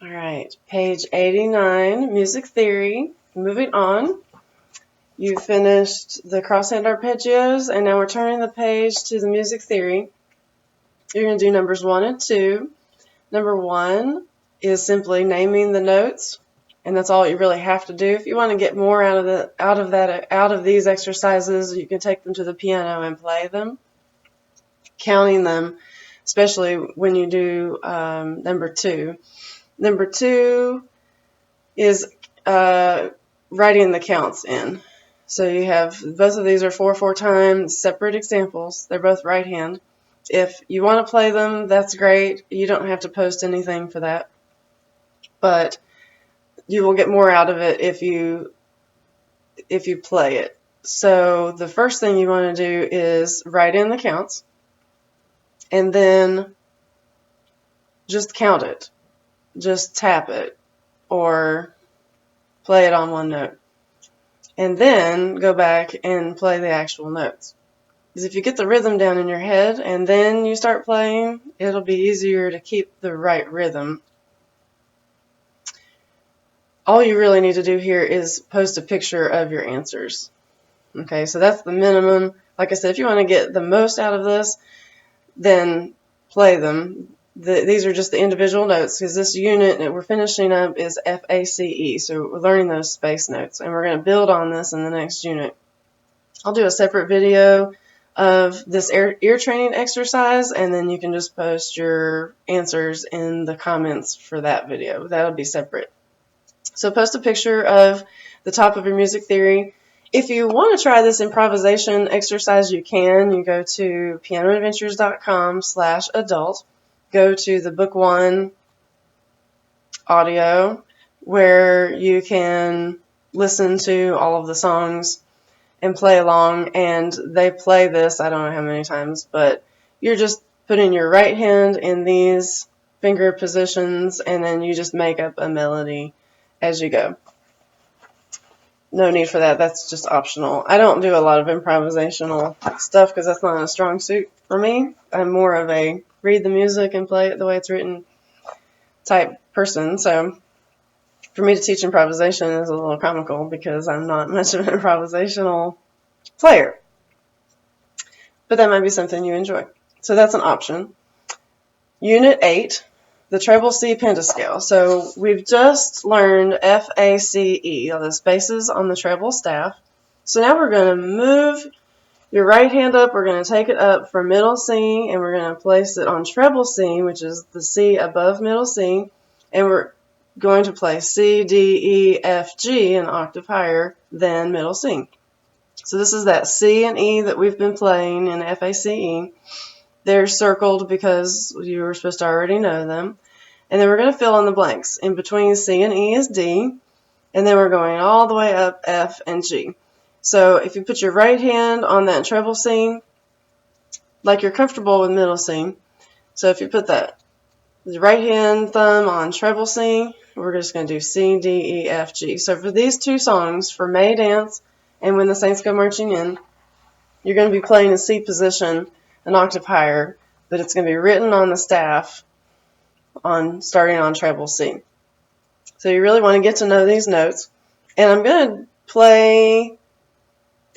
All right, page 89, music theory. Moving on. You finished the crosshand arpeggios, and now we're turning the page to the music theory. You're going to do numbers 1 and 2. Number 1 is simply naming the notes, and that's all you really have to do. If you want to get more out of these exercises, you can take them to the piano and play them, counting them, especially when you do number 2. Number 2 is writing the counts in. So you have, both of these are 4/4 time, separate examples. They're both right hand. If you want to play them, that's great. You don't have to post anything for that. But you will get more out of it if you play it. So the first thing you want to do is write in the counts and then just count it. Just tap it or play it on one note. And then go back and play the actual notes. Because if you get the rhythm down in your head and then you start playing, it'll be easier to keep the right rhythm. All you really need to do here is post a picture of your answers. Okay, so that's the minimum. Like I said, if you want to get the most out of this, then play them. These are just the individual notes, because this unit that we're finishing up is FACE, so we're learning those space notes, and we're going to build on this in the next unit. I'll do a separate video of this ear training exercise, and then you can just post your answers in the comments for that video. That'll be separate. So post a picture of the top of your music theory. If you want to try this improvisation exercise, you can. You go to pianoadventures.com/adult. Go to the book 1 audio, where you can listen to all of the songs and play along. And they play this, I don't know how many times, but you're just putting your right hand in these finger positions, and then you just make up a melody as you go. No need for that. That's just optional. I don't do a lot of improvisational stuff because that's not a strong suit for me. I'm more of a read the music and play it the way it's written type person. So for me to teach improvisation is a little comical because I'm not much of an improvisational player. But that might be something you enjoy. So that's an option. Unit 8. The treble C pentascale. So we've just learned FACE, all the spaces on the treble staff. So now we're going to move your right hand up. We're going to take it up from middle C, and we're going to place it on treble C, which is the C above middle C. And we're going to play C, D, E, F, G, an octave higher than middle C. So this is that C and E that we've been playing in FACE. They're circled because you were supposed to already know them. And then we're going to fill in the blanks. In between C and E is D. And then we're going all the way up F and G. So if you put your right hand on that treble C, like you're comfortable with middle C. So if you put that right hand thumb on treble C, we're just going to do C, D, E, F, G. So for these two songs, for May Dance and When the Saints Go Marching In, you're going to be playing in C position, an octave higher, but it's going to be written on the staff starting on treble C. So you really want to get to know these notes. And I'm going to play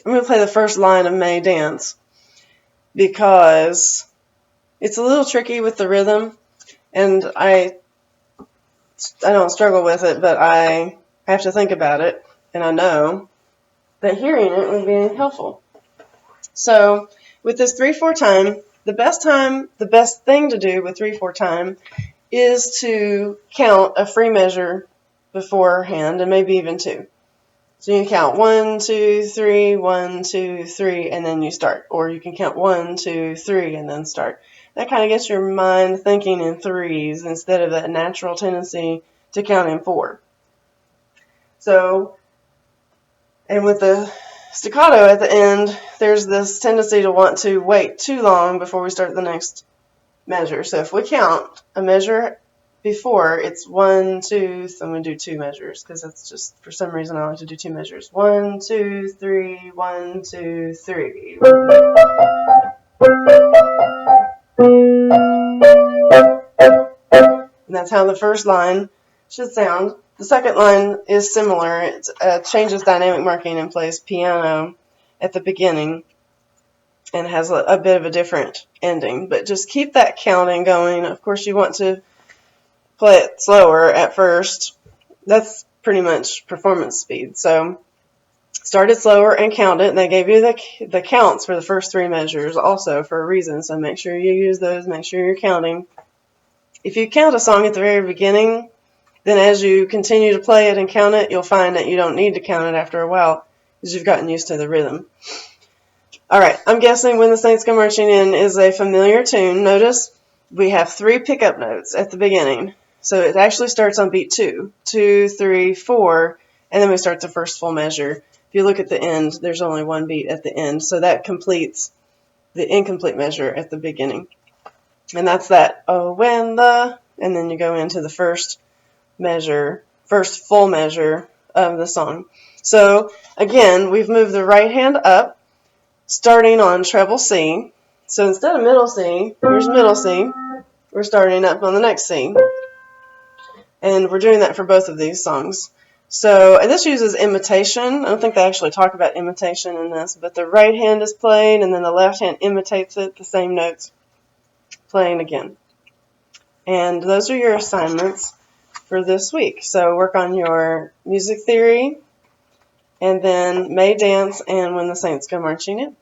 the first line of May Dance because it's a little tricky with the rhythm, and I don't struggle with it, but I have to think about it, and I know that hearing it would be helpful. So with this 3/4 time, the best thing to do with 3/4 time is to count a free measure beforehand, and maybe even 2. So you can count 1, 2, 3, 1, 2, 3, and then you start. Or you can count 1, 2, 3, and then start. That kind of gets your mind thinking in threes instead of that natural tendency to count in 4. So, and with the staccato at the end, there's this tendency to want to wait too long before we start the next measure. So if we count a measure before, it's 1, 2, so I'm going to do 2 measures because that's just, for some reason, I like to do 2 measures. 1, 2, 3, 1, 2, 3. And that's how the first line should sound. The second line is similar. It changes dynamic marking and plays piano at the beginning and has a bit of a different ending. But just keep that counting going. Of course, you want to play it slower at first. That's pretty much performance speed. So start it slower and count it. And they gave you the counts for the first 3 measures also for a reason. So make sure you use those. Make sure you're counting. If you count a song at the very beginning, then as you continue to play it and count it, you'll find that you don't need to count it after a while because you've gotten used to the rhythm. All right, I'm guessing When the Saints Go Marching In is a familiar tune. Notice we have 3 pickup notes at the beginning. So it actually starts on beat 2, 2, 3, 4, and then we start the first full measure. If you look at the end, there's only 1 beat at the end, so that completes the incomplete measure at the beginning. And that's that, oh, when the, and then you go into the first measure, first full measure of the song. So again, we've moved the right hand up, starting on treble C. So instead of middle C, here's middle C. We're starting up on the next C. And we're doing that for both of these songs. So, and this uses imitation. I don't think they actually talk about imitation in this, but the right hand is played, and then the left hand imitates it, the same notes, playing again. And those are your assignments for this week. So work on your music theory, and then May Dance and When the Saints Go Marching In.